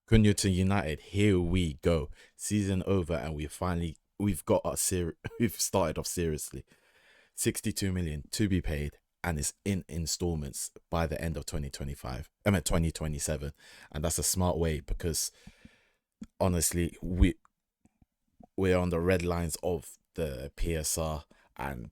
Cunha to United. Here we go. Season over, and we've got our we've started off seriously. 62 million to be paid, and it's in installments by the end of 2025. I mean 2027, and that's a smart way because honestly, we're on the red lines of the PSR, and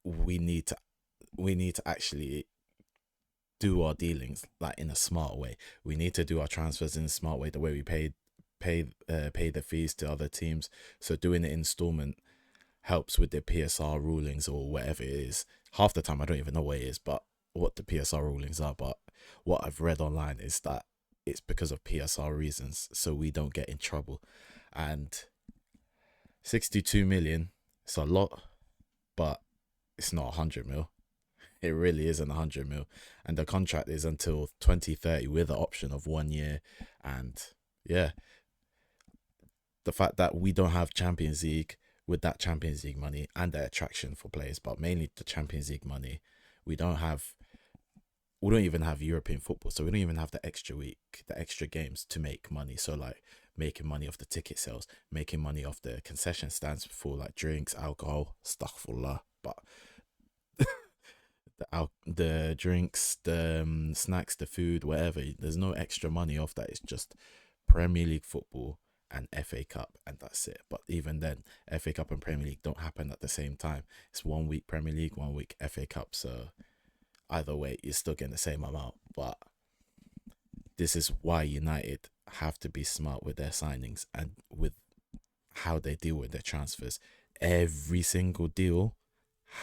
we need to we need to actually do our dealings like in a smart way. We need to do our transfers in a smart way, the way we pay the fees to other teams. So doing it installment helps with the PSR rulings or whatever it is. Half the time I don't even know what it is, but what the PSR rulings are. But what I've read online is that it's because of PSR reasons, so we don't get in trouble. And 62 million, it's a lot, but it's not 100 mil. It really isn't 100 mil. And the contract is until 2030 with an option of 1 year. And yeah, the fact that we don't have Champions League, with that Champions League money and the attraction for players, but mainly the Champions League money, we don't have we don't even have European football, so we don't even have the extra week, the extra games to make money. So like making money off the ticket sales, making money off the concession stands for like drinks, alcohol, astaghfirullah. But the drinks, the snacks, the food, whatever. There's no extra money off that. It's just Premier League football and FA Cup, and that's it. But even then, FA Cup and Premier League don't happen at the same time. It's 1 week Premier League, 1 week FA Cup. So either way, you're still getting the same amount. But this is why United have to be smart with their signings and with how they deal with their transfers. Every single deal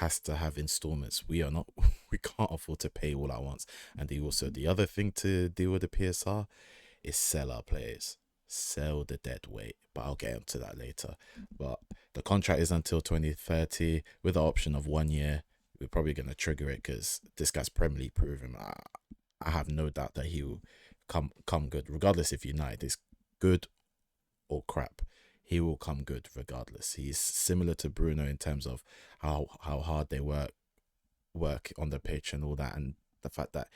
has to have installments. We are not we can't afford to pay all at once. And the other thing to deal with the PSR is sell our players. Sell the dead weight. But I'll get into that later. But the contract is until 2030 with the option of 1 year. We're probably gonna trigger it because this guy's Premier League proven. I have no doubt that he will come good, regardless if United is good or crap. He will come good regardless. He's similar to Bruno in terms of how hard they work on the pitch and all that, and the fact that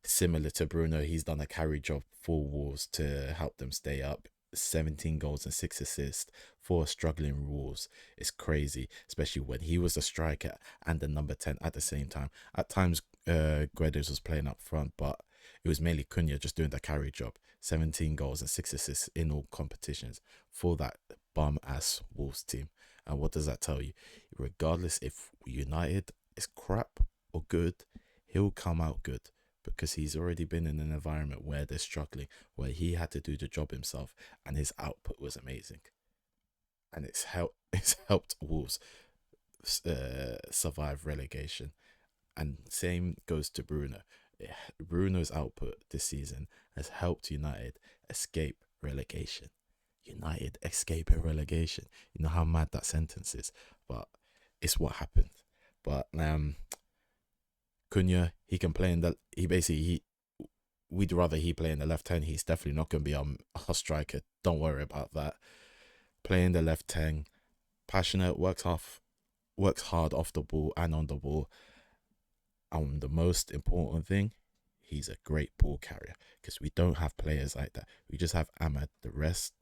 similar to Bruno, he's done a carry job for Wolves to help them stay up. 17 goals and 6 assists for struggling Wolves. It's crazy, especially when he was a striker and the number 10 at the same time. At times, Guedes was playing up front, but it was mainly Cunha just doing the carry job. 17 goals and 6 assists in all competitions for that bum ass Wolves team. And what does that tell you? Regardless if United is crap or good, he'll come out good because he's already been in an environment where they're struggling, where he had to do the job himself, and his output was amazing. And it's helped Wolves survive relegation. And same goes to Bruno. Bruno's output this season has helped United escape relegation. United escaping relegation. You know how mad that sentence is, but it's what happened. But Cunha, he can play in the. He basically he. We'd rather he play in the left hand. He's definitely not going to be a striker. Don't worry about that. Playing the left hand, passionate, works hard off the ball and on the ball. And the most important thing, he's a great ball carrier because we don't have players like that. We just have Ahmad. The rest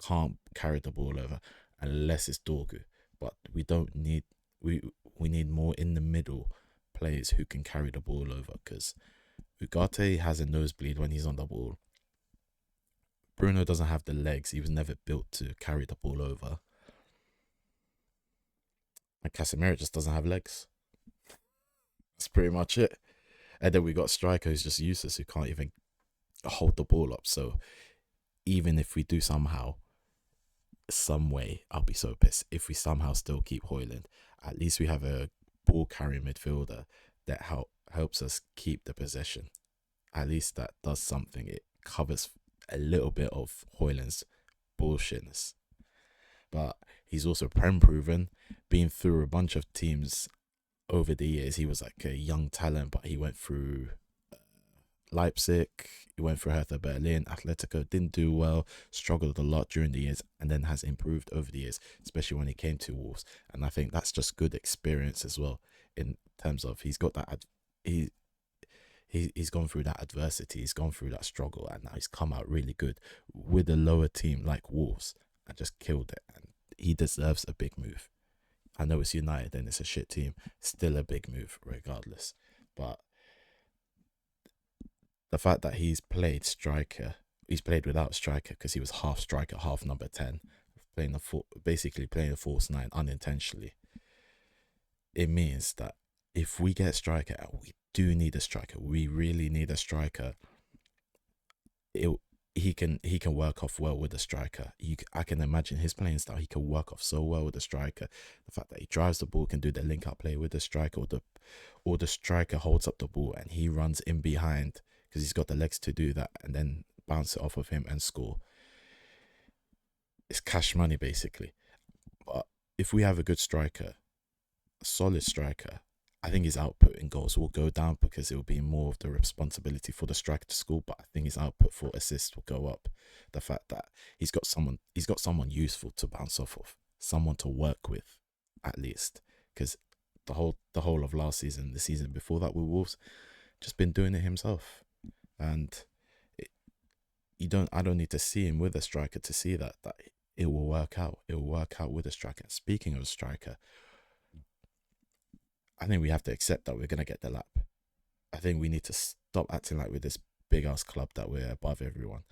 can't carry the ball over unless it's Dorgu. But we don't need we need more in the middle players who can carry the ball over because Ugarte has a nosebleed when he's on the ball. Bruno doesn't have the legs. He was never built to carry the ball over. And Casemiro just doesn't have legs. That's pretty much it. And then we got striker who's just useless, who can't even hold the ball up. So even if we do somehow, some way, I'll be so pissed if we somehow still keep Hoyland. At least we have a ball carrying midfielder that helps us keep the possession. At least that does something. It covers a little bit of Hoyland's bullshitness. But he's also prem proven, been through a bunch of teams over the years. He was like a young talent, but he went through Leipzig, he went through Hertha Berlin, Atletico, didn't do well, struggled a lot during the years, and then has improved over the years, especially when he came to Wolves. And I think that's just good experience as well, in terms of he's got that he he's gone through that adversity, he's gone through that struggle, and now he's come out really good with a lower team like Wolves and just killed it. And he deserves a big move. I know it's United and it's a shit team, still a big move regardless. But the fact that he's played without striker because he was half striker, half number 10, basically playing a false nine unintentionally. It means that if we get a striker, and we do need a striker, we really need a striker. It he can work off well with a striker. I can imagine his playing style. He can work off so well with a striker. The fact that he drives the ball, can do the link up play with the striker, or the striker holds up the ball and he runs in behind because he's got the legs to do that, and then bounce it off of him and score. It's cash money basically. But if we have a good striker, a solid striker, I think his output in goals will go down because it will be more of the responsibility for the striker to score. But I think his output for assists will go up. The fact that he's got someone useful to bounce off of, someone to work with, at least. Because the whole of last season, the season before that with Wolves, just been doing it himself, and it, I don't need to see him with a striker to see that it will work out. It will work out with a striker. Speaking of a striker, I think we have to accept that we're gonna get the lap. I think we need to stop acting like we're this big ass club that we're above everyone.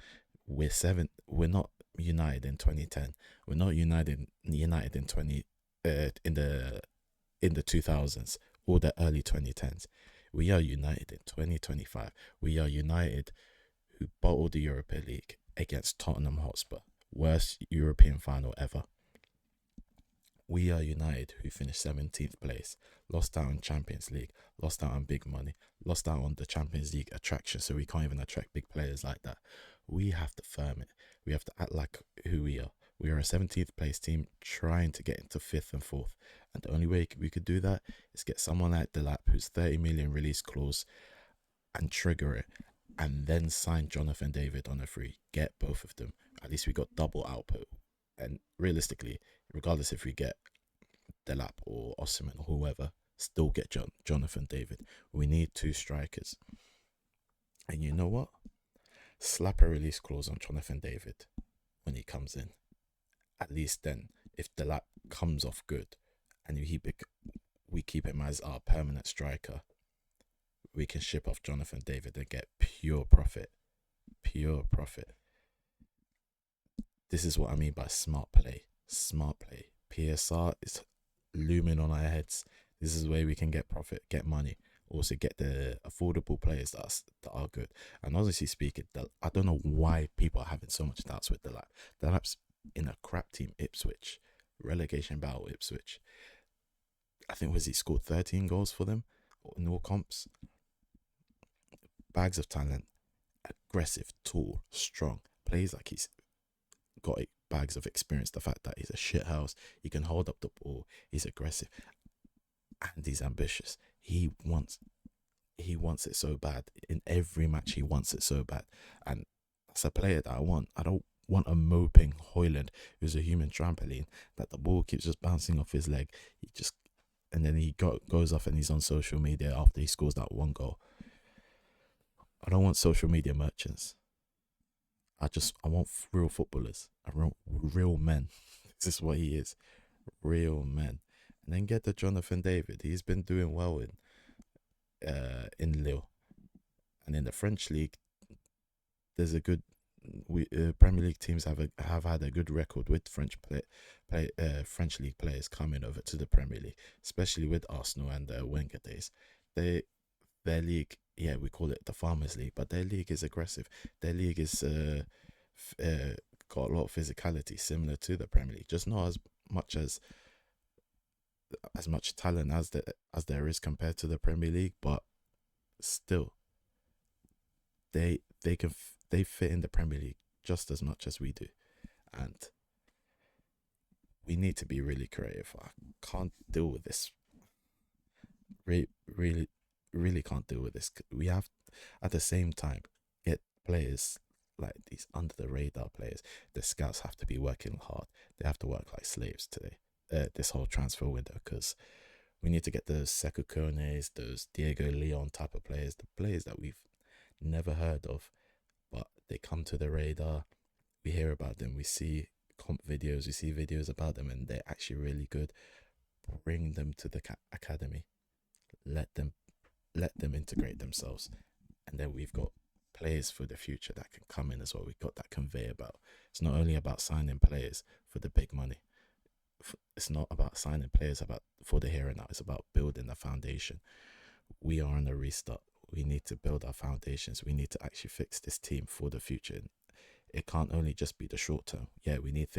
We're seven. We're not United in 2010. We're not United in 20 in the 2000s or the early 2010s. We are United in 2025. We are United who bottled the Europa League against Tottenham Hotspur, worst European final ever. We are United who finished 17th place, lost out on Champions League, lost out on big money, lost out on the Champions League attraction, so we can't even attract big players like that. We have to firm it. We have to act like who we are. We are a 17th place team trying to get into 5th and 4th. And the only way we could do that is get someone like Delap, who's 30 million release clause, and trigger it. And then sign Jonathan David on a free. Get both of them. At least we got double output. And realistically, regardless if we get Delap or Osimhen or whoever, still get Jonathan David. We need two strikers. And you know what? Slap a release clause on Jonathan David when he comes in. At least then, if Delap comes off good and we keep him as our permanent striker, we can ship off Jonathan David and get pure profit. Pure profit. This is what I mean by smart play. Smart play. PSR is looming on our heads. This is where we can get profit, get money, also get the affordable players that are good. And honestly speaking, I don't know why people are having so much doubts with Delap. Delap's in a crap team, Ipswich, relegation battle, Ipswich. I think he scored 13 goals for them in all comps. Bags of talent, aggressive, tall, strong, plays like he's got bags of experience. The fact that he's a shithouse, he can hold up the ball, he's aggressive, and he's ambitious. He wants it so bad. In every match, he wants it so bad, and that's a player that I want. I don't want a moping Hoyland who's a human trampoline that the ball keeps just bouncing off his leg. And then he goes off and he's on social media after he scores that one goal. I don't want social media merchants. I want real footballers. I want real men. This is what he is. Real men. And then get the Jonathan David. He's been doing well in Lille. And in the French league, there's a good Premier League teams have had a good record with French league players coming over to the Premier League, especially with Arsenal and the Wenger days. Their league, yeah, we call it the Farmers League, but their league is aggressive. Their league is got a lot of physicality, similar to the Premier League, just not as much talent as there is compared to the Premier League, but still, they fit in the Premier League just as much as we do, and we need to be really creative. I can't deal with this. Really, really can't deal with this. We have, at the same time, get players like these under the radar players. The scouts have to be working hard. They have to work like slaves today. This whole transfer window, because We need to get those Sekou Kones, those Diego Leon type of players, the players that we've never heard of, but they come to the radar. We hear about them. We see comp videos. We see videos about them, and they're actually really good. Bring them to the academy. Let them integrate themselves, and then we've got players for the future that can come in as well. We've got that conveyor belt. It's not only about signing players for the big money. It's not about signing players about for the here and now. It's about building the foundation. We are on a restart. We need to build our foundations. We need to actually fix this team for the future. It can't only just be the short term. Yeah, we need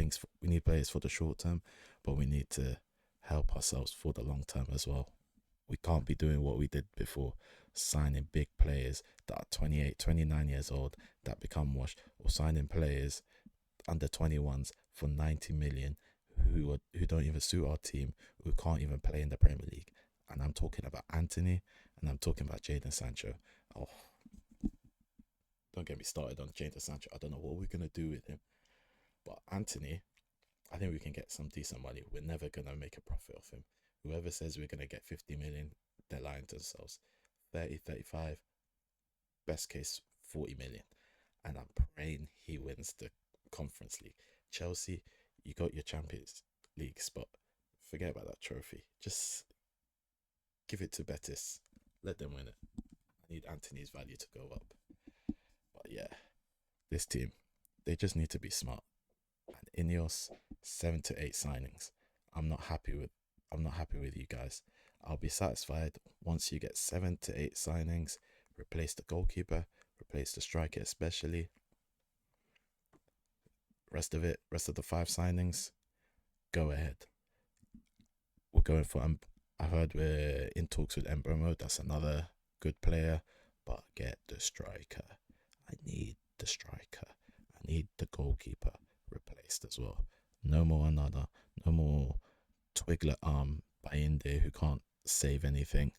we need players for the short term, but we need to help ourselves for the long term as well. We can't be doing what we did before, signing big players that are 28, 29 years old that become washed, or signing players under 21s for 90 million who don't even suit our team, who can't even play in the Premier League. And I'm talking about Anthony, and I'm talking about Jadon Sancho. Oh, don't get me started on Jadon Sancho. I don't know what we're gonna do with him. But Anthony, I think we can get some decent money. We're never gonna make a profit off him. Whoever says we're gonna get 50 million, they're lying to themselves. 30, 35, best case 40 million. And I'm praying he wins the Conference League. Chelsea, you got your Champions League spot. Forget about that trophy. Just give it to Betis. Let them win it. I need Anthony's value to go up. But yeah, this team, they just need to be smart. And Ineos, 7 to 8 signings. I'm not happy with you guys. I'll be satisfied once you get 7 to 8 signings, replace the goalkeeper, replace the striker especially. Rest of the 5 signings, go ahead. We're going for I heard we're in talks with Mbromo. That's another good player, but get the striker. I need the striker. I need the goalkeeper replaced as well. No more another. No more Twiglet arm by India who can't save anything.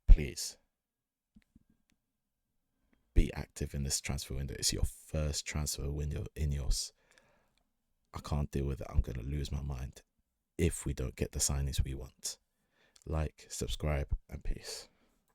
Please be active in this transfer window. It's your first transfer window in yours. I can't deal with it. I'm gonna lose my mind if we don't get the signings we want. Like, subscribe, and peace.